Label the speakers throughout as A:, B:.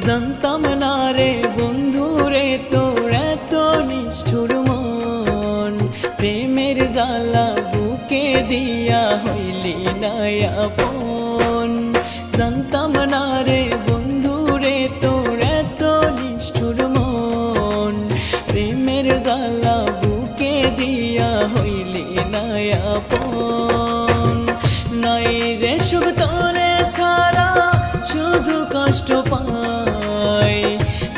A: জানতাম না রে বন্ধুরে তোর এত নিষ্ঠুর মন, প্রেমের জ্বালা বুকে দিয়া হইলি না আপন। জানতাম না রে বন্ধুরে তোর এত নিষ্ঠুর মন, প্রেমের জ্বালা বুকে দিয়া হইলি না আপন। নাই রে সুখ তোরে ছাড়া শুধু কষ্ট পাই,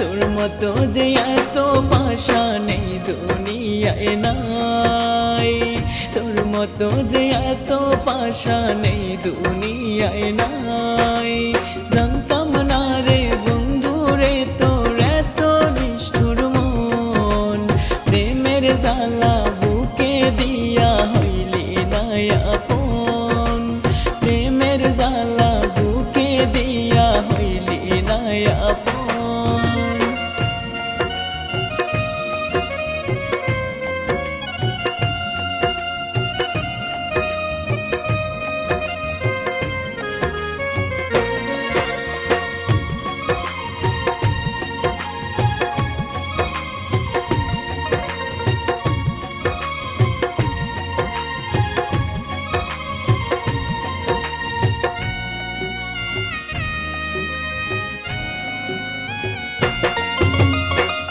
A: তোর মতো যে এত পাশা নেই দুনিয়ায় নাই, তোর মতো যে এত পাশা নেই দুনিয়ায় নাই। জানতাম না রে বন্ধুরে তোর এত নিষ্ঠুর মন, প্রেমের জ্বালা বুকে দিয়া হইলি না আপন, প্রেমের জ্বালা বুকে দিয়া হইলি না আপন।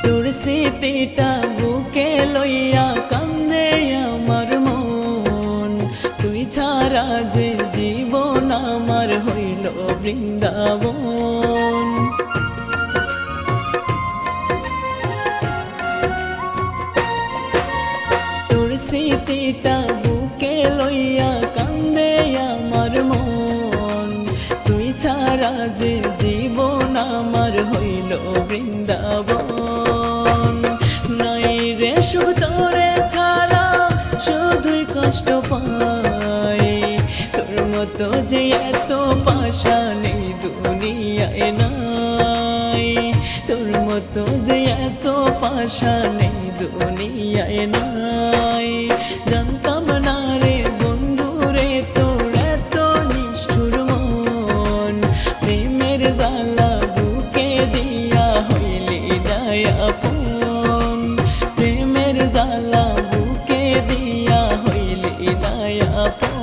A: তোর স্মৃতিটা বুকে লইয়া কান্দে আমার মন, তুই ছাড়া যে জীবন আমার হইল বৃন্দাবন। তোর স্মৃতিটা বুকে লইয়া কান্দে আমার মন, তুই ছাড়া যে জীবন আমার হইল বৃন্দাবন। নাই রে সুখ তোরে ছাড়া শুধুই কষ্ট পাই, তোর মতো যে এত পাশা নেই দুনিয়ায় নাই, তোর মতো যে এত পাশা নেই দুনিয়ায় নাই। জানতাম না রে বন্ধুরে তোর এত নিষ্ঠুর মন, প্রেমের জ্বালা বুকে দিয়া হইলি না আপন, প্রেমের জ্বালা বুকে দিয়া হইলি না আপন।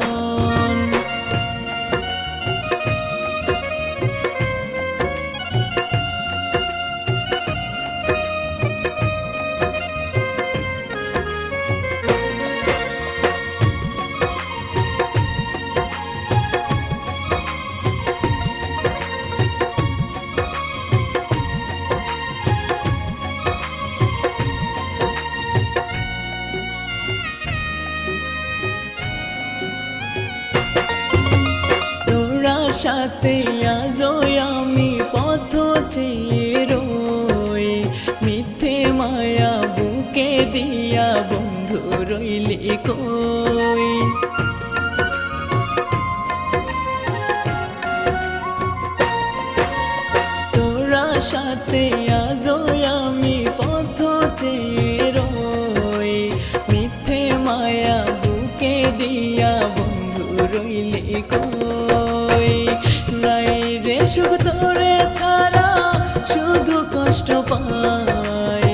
A: সাথে আজও আমি পথ চেয়ে রই, মিথ্যে মায়া বুকে দিয়া বন্ধু রইলি কই। তোরা সাথে আজও আমি পথ চেয়ে রই, মিথ্যে মায়া বুকে দিয়া বন্ধু রইলি কই। নাই রে সুখ তোরে ছাড়া শুধু কষ্ট পাই,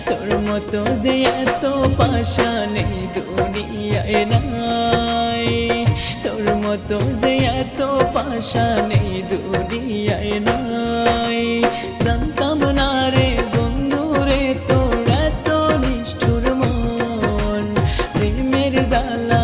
A: তোর মতো যে এত পাশা নেই দুনিয়ায় নাই, তোর মতো যে এত পাশা নেই দুনিয়ায় নাই। জানতাম না রে বন্ধুরে তোর এত নিষ্ঠুর মন, প্রেমের জ্বালা